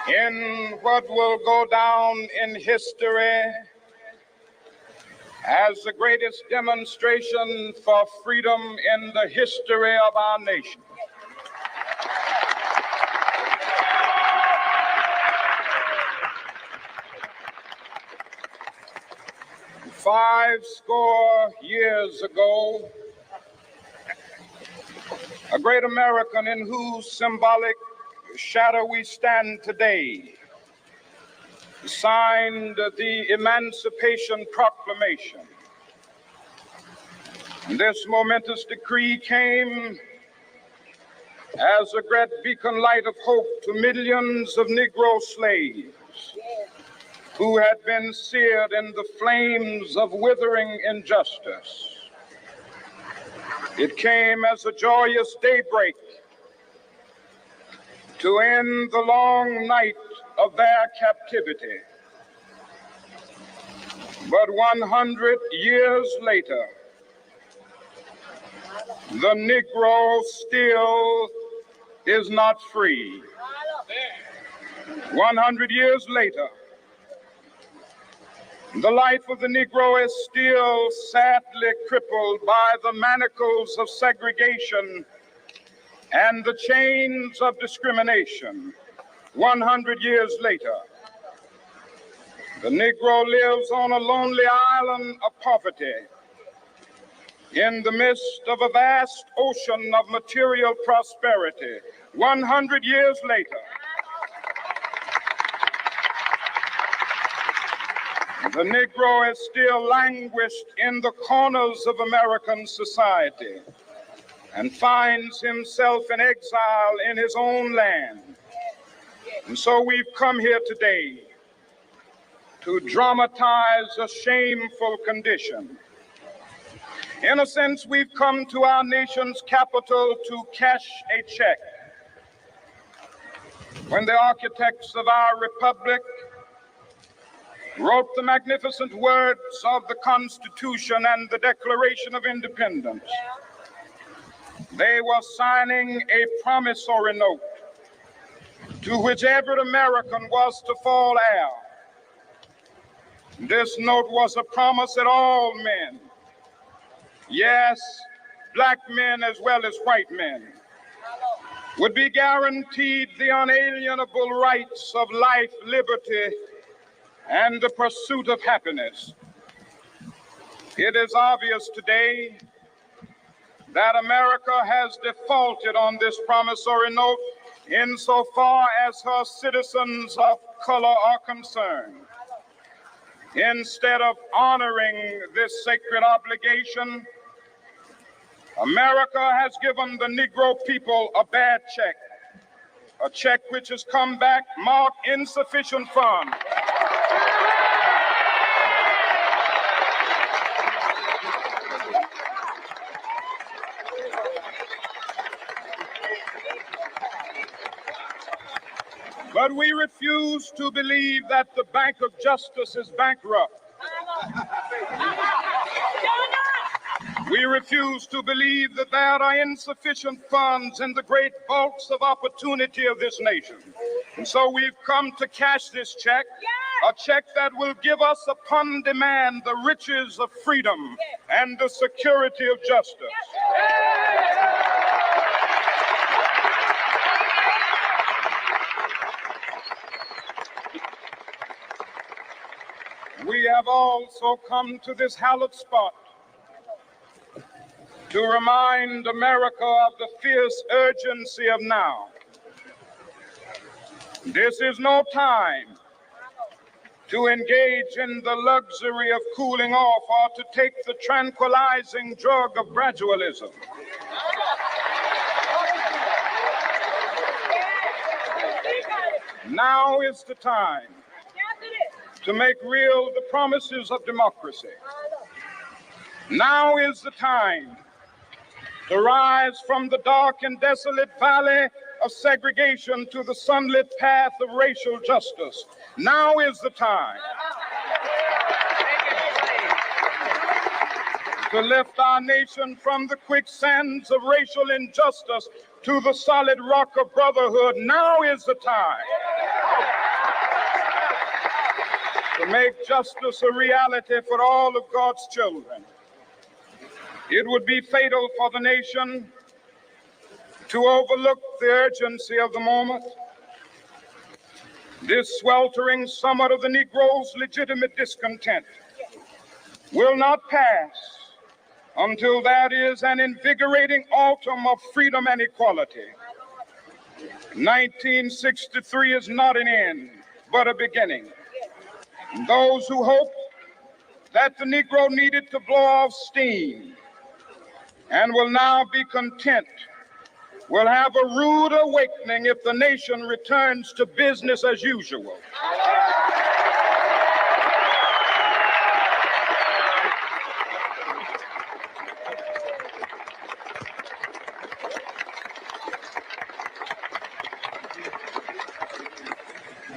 in what will go down in history as the greatest demonstration for freedom in the history of our nation. Five score years ago, a great American in whose symbolic shadow we stand today signed the Emancipation Proclamation. And this momentous decree came as a great beacon light of hope to millions of Negro slaves who had been seared in the flames of withering injustice. It came as a joyous daybreak to end the long night of their captivity. But 100 years later, the Negro still is not free. 100 years later, the life of the Negro is still sadly crippled by the manacles of segregation and the chains of discrimination. 100 years later, the Negro lives on a lonely island of poverty in the midst of a vast ocean of material prosperity. 100 years later, the Negro is still languished in the corners of American society and finds himself in exile in his own land. And so we've come here today to dramatize a shameful condition. In a sense, we've come to our nation's capital to cash a check. When the architects of our republic wrote the magnificent words of the Constitution and the Declaration of Independence, they were signing a promissory note to which every American was to fall heir. This note was a promise that all men, yes, black men as well as white men, would be guaranteed the unalienable rights of life, liberty, and the pursuit of happiness. It is obvious today that America has defaulted on this promissory note insofar as her citizens of color are concerned. Instead of honoring this sacred obligation, America has given the Negro people a bad check, a check which has come back marked insufficient funds. But we refuse to believe that the Bank of Justice is bankrupt. We refuse to believe that there are insufficient funds in the great vaults of opportunity of this nation. And so we've come to cash this check, a check that will give us upon demand the riches of freedom and the security of justice. We have also come to this hallowed spot to remind America of the fierce urgency of now. This is no time to engage in the luxury of cooling off or to take the tranquilizing drug of gradualism. Now is the time to make real the promises of democracy. Now is the time to rise from the dark and desolate valley of segregation to the sunlit path of racial justice. Now is the time to lift our nation from the quicksands of racial injustice to the solid rock of brotherhood. Now is the time to make justice a reality for all of God's children. It would be fatal for the nation to overlook the urgency of the moment. This sweltering summit of the Negro's legitimate discontent will not pass until that is an invigorating autumn of freedom and equality. 1963 is not an end, but a beginning. Those who hoped that the Negro needed to blow off steam and will now be content will have a rude awakening if the nation returns to business as usual.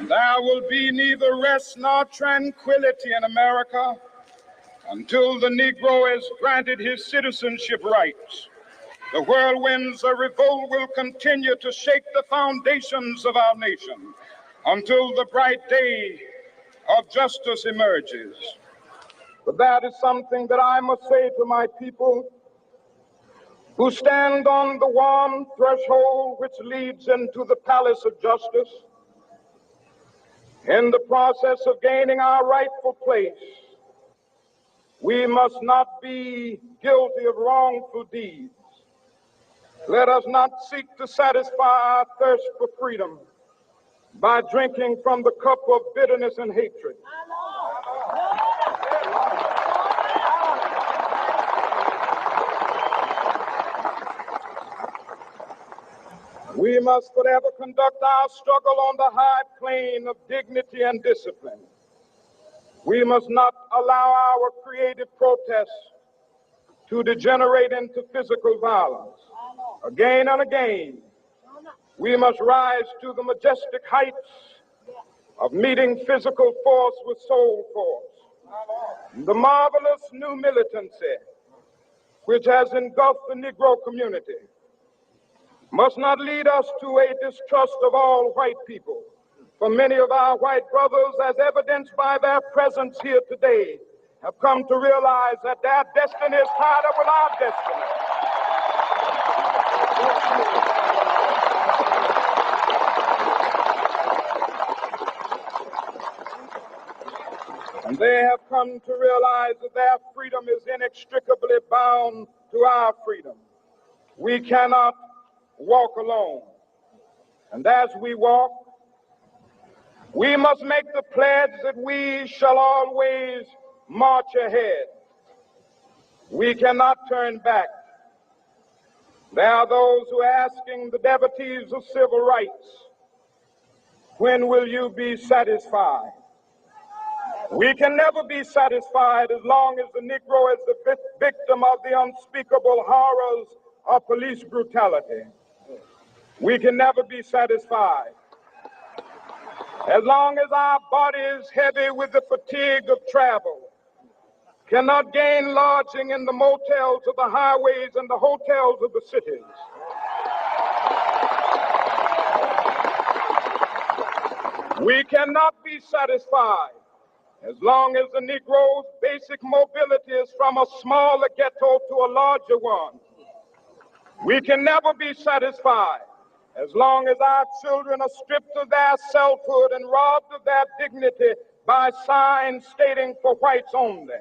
There will be neither rest nor tranquility in America until the Negro is granted his citizenship rights. The whirlwinds of revolt will continue to shake the foundations of our nation until the bright day of justice emerges. But that is something that I must say to my people who stand on the warm threshold which leads into the palace of justice. In the process of gaining our rightful place, we must not be guilty of wrongful deeds. Let us not seek to satisfy our thirst for freedom by drinking from the cup of bitterness and hatred. We must forever conduct our struggle on the high plane of dignity and discipline. We must not allow our creative protests to degenerate into physical violence. Again and again, we must rise to the majestic heights of meeting physical force with soul force. The marvelous new militancy which has engulfed the Negro community must not lead us to a distrust of all white people. For many of our white brothers, as evidenced by their presence here today, have come to realize that their destiny is tied up with our destiny. And they have come to realize that their freedom is inextricably bound to our freedom. We cannot walk alone. And as we walk, we must make the pledge that we shall always march ahead. We cannot turn back. There are those who are asking the devotees of civil rights, when will you be satisfied? We can never be satisfied as long as the Negro is the victim of the unspeakable horrors of police brutality. We can never be satisfied as long as our bodies, heavy with the fatigue of travel, cannot gain lodging in the motels of the highways and the hotels of the cities. We cannot be satisfied as long as the Negro's basic mobility is from a smaller ghetto to a larger one. We can never be satisfied as long as our children are stripped of their selfhood and robbed of their dignity by signs stating for whites only.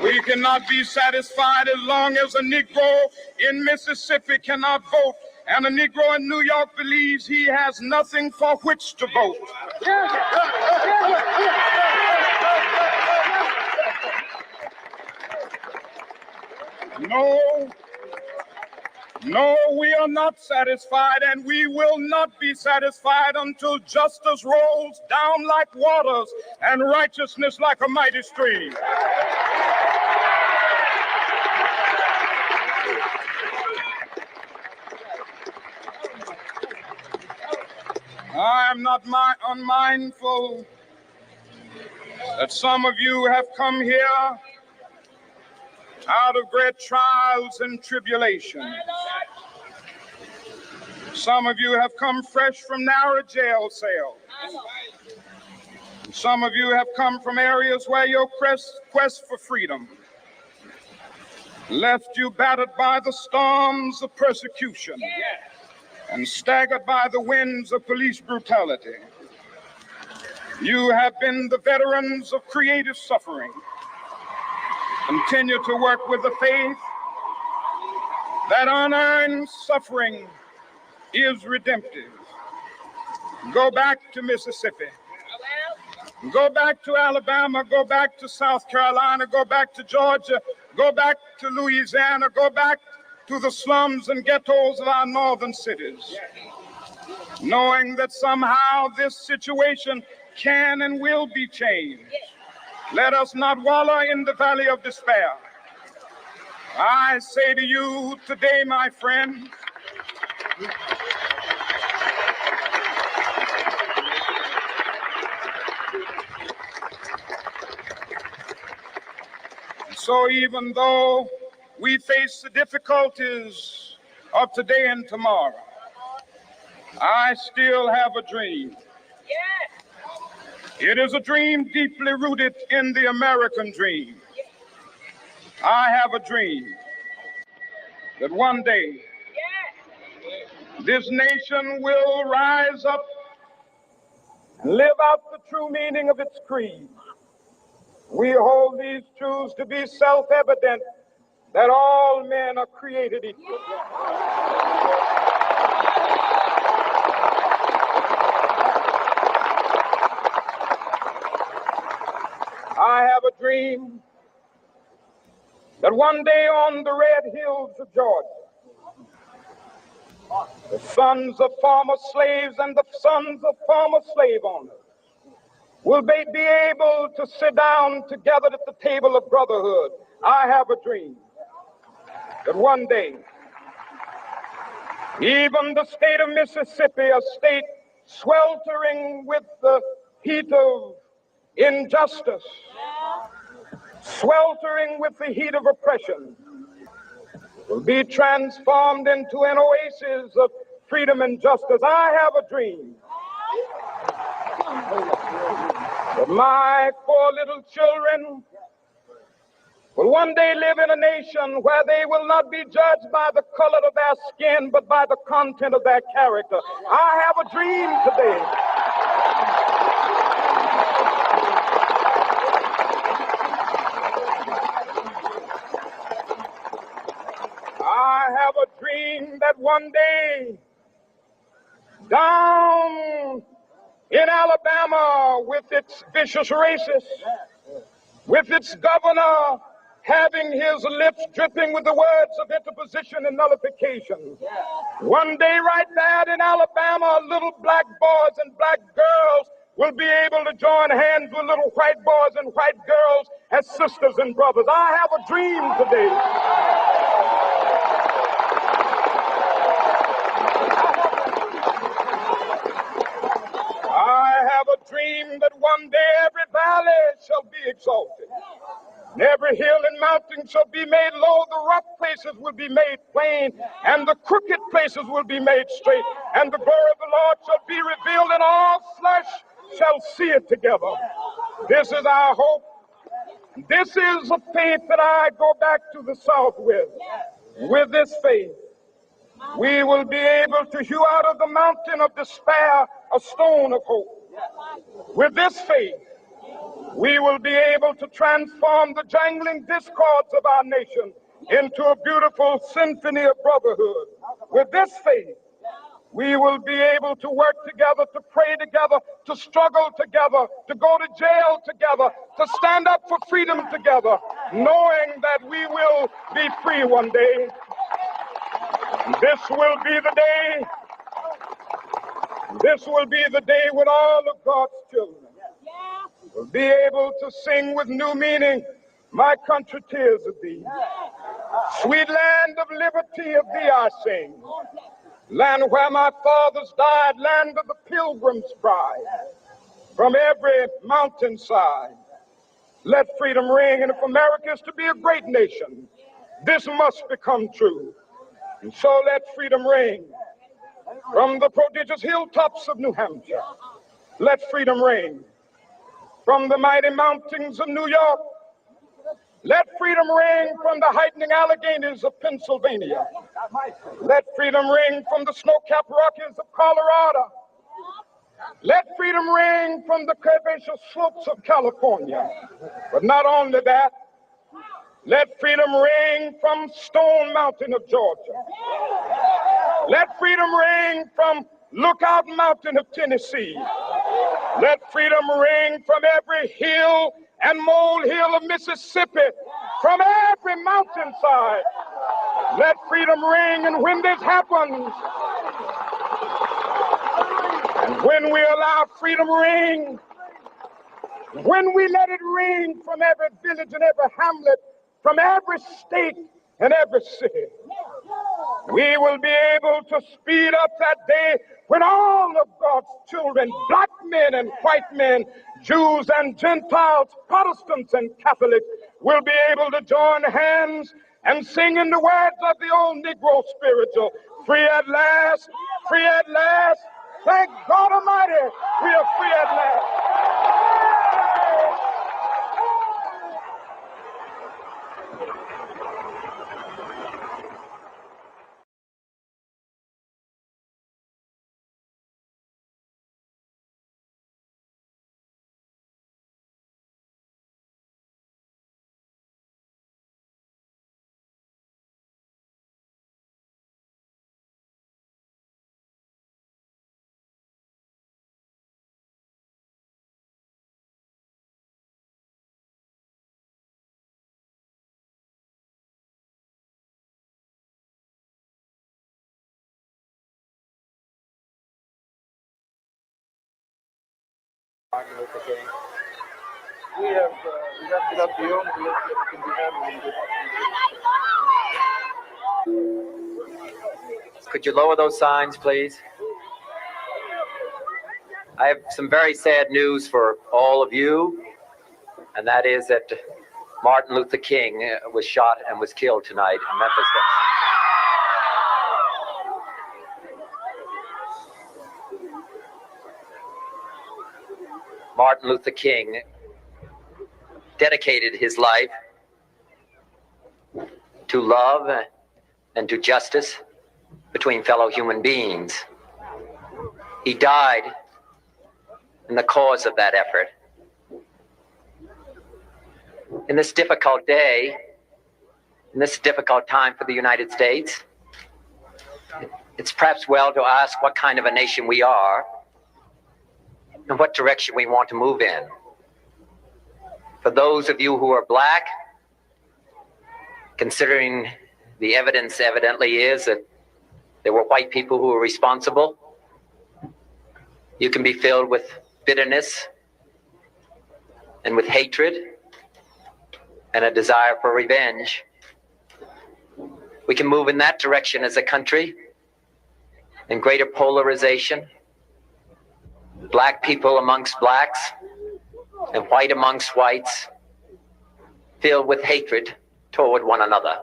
We cannot be satisfied as long as a Negro in Mississippi cannot vote and a Negro in New York believes he has nothing for which to vote. No, we are not satisfied, and we will not be satisfied until justice rolls down like waters and righteousness like a mighty stream. I am not unmindful that some of you have come here out of great trials and tribulations. Some of you have come fresh from narrow jail cells. Some of you have come from areas where your quest for freedom left you battered by the storms of persecution and staggered by the winds of police brutality. You have been the veterans of creative suffering. Continue to work with the faith that unearned suffering is redemptive. Go back to Mississippi. Go back to Alabama. Go back to South Carolina. Go back to Georgia. Go back to Louisiana. Go back to the slums and ghettos of our northern cities, knowing that somehow this situation can and will be changed. Let us not wallow in the valley of despair. I say to you today, my friend, so even though we face the difficulties of today and tomorrow, I still have a dream. It is a dream deeply rooted in the American dream. I have a dream that one day this nation will rise up and live out the true meaning of its creed. We hold these truths to be self-evident, that all men are created equal. I have a dream that one day on the red hills of Georgia, the sons of former slaves and the sons of former slave owners will be able to sit down together at the table of brotherhood. I have a dream that one day, even the state of Mississippi, a state sweltering with the heat of injustice, sweltering with the heat of oppression, will be transformed into an oasis of freedom and justice. I have a dream that my 4 little children will one day live in a nation where they will not be judged by the color of their skin, but by the content of their character. I have a dream today have a dream that one day down in Alabama, with its vicious racists, with its governor having his lips dripping with the words of interposition and nullification, one day right there in Alabama, little black boys and black girls will be able to join hands with little white boys and white girls as sisters and brothers. I have a dream today that one day every valley shall be exalted, and every hill and mountain shall be made low, the rough places will be made plain, and the crooked places will be made straight, and the glory of the Lord shall be revealed, and all flesh shall see it together. This is our hope. This is a faith that I go back to the South with. With this faith, we will be able to hew out of the mountain of despair a stone of hope. With this faith, we will be able to transform the jangling discords of our nation into a beautiful symphony of brotherhood. With this faith, we will be able to work together, to pray together, to struggle together, to go to jail together, to stand up for freedom together, knowing that we will be free one day. This will be the day. This will be the day when all of God's children will be able to sing with new meaning, my country, tears of thee. Sweet land of liberty, of thee I sing. Land where my fathers died, land of the pilgrim's pride. From every mountainside, Let freedom ring. And if America is to be a great nation, this must become true. And so let freedom ring from the prodigious hilltops of New Hampshire. Let freedom ring from the mighty mountains of New York. Let freedom ring from the heightening Alleghenies of Pennsylvania. Let freedom ring from the snow-capped Rockies of Colorado. Let freedom ring from the curvaceous slopes of California. But not only that, let freedom ring from Stone Mountain of Georgia. Let freedom ring from Lookout Mountain of Tennessee. Let freedom ring from every hill and molehill of Mississippi, from every mountainside. Let freedom ring, and when this happens, and when we allow freedom ring, when we let it ring from every village and every hamlet, from every state and every city, we will be able to speed up that day when all of God's children, black men and white men, Jews and Gentiles, Protestants and Catholics, will be able to join hands and sing in the words of the old Negro spiritual, free at last, free at last. Thank God Almighty, we are free at last. Martin Luther King. We have wrapped it up to you. Could you lower those signs, please? I have some very sad news for all of you, and that is that Martin Luther King was shot and was killed tonight in Memphis. Martin Luther King dedicated his life to love and to justice between fellow human beings. He died in the cause of that effort. In this difficult day, in this difficult time for the United States, it's perhaps well to ask what kind of a nation we are and what direction we want to move in. For those of you who are black, considering the evidence evidently is that there were white people who were responsible, you can be filled with bitterness and with hatred and a desire for revenge. We can move in that direction as a country, in greater polarization, black people amongst blacks and white amongst whites, filled with hatred toward one another.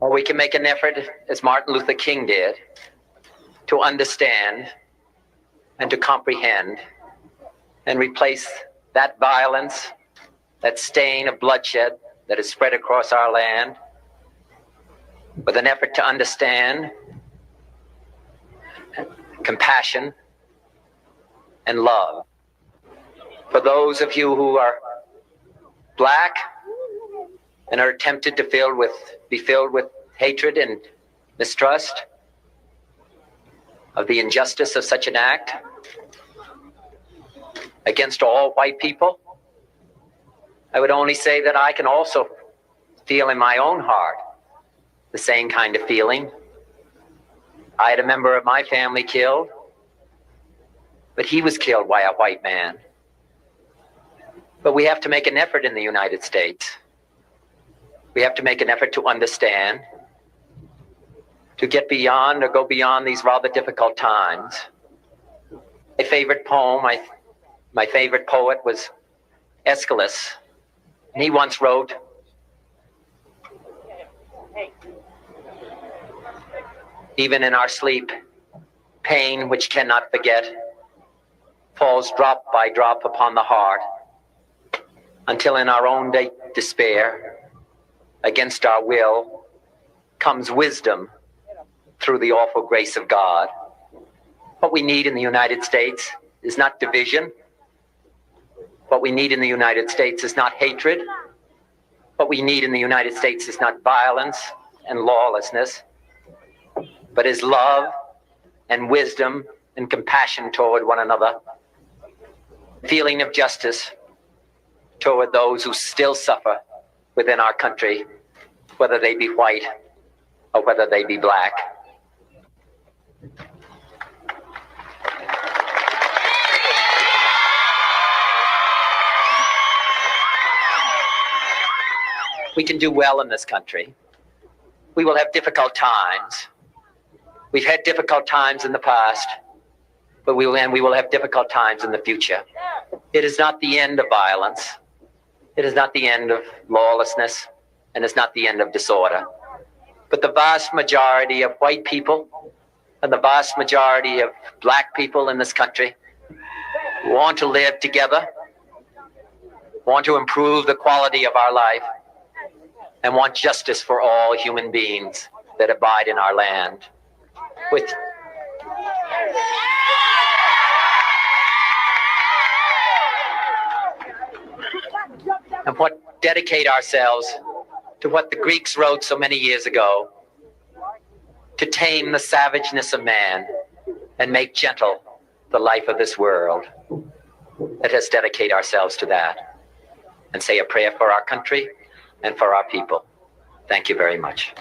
Or we can make an effort, as Martin Luther King did, to understand and to comprehend and replace that violence, that stain of bloodshed that is spread across our land, with an effort to understand compassion and love. For those of you who are black and are tempted to be filled with hatred and mistrust of the injustice of such an act against all white people, I would only say that I can also feel in my own heart the same kind of feeling. I had a member of my family killed, but he was killed by a white man. But we have to make an effort in the United States. We have to make an effort to understand, to get beyond or go beyond these rather difficult times. My favorite poem, my favorite poet was Aeschylus. And he once wrote, "Even in our sleep, pain which cannot forget falls drop by drop upon the heart, until in our own despair, against our will, comes wisdom through the awful grace of God." What we need in the United States is not division. What we need in the United States is not hatred. What we need in the United States is not violence and lawlessness, but is love and wisdom and compassion toward one another, feeling of justice toward those who still suffer within our country, whether they be white or whether they be black. We can do well in this country. We will have difficult times. We've had difficult times in the past, but we will have difficult times in the future. It is not the end of violence. It is not the end of lawlessness, and it's not the end of disorder. But the vast majority of white people and the vast majority of black people in this country want to live together, want to improve the quality of our life, and want justice for all human beings that abide in our land. And dedicate ourselves to what the Greeks wrote so many years ago, to tame the savageness of man and make gentle the life of this world. Let us dedicate ourselves to that and say a prayer for our country and for our people. Thank you very much.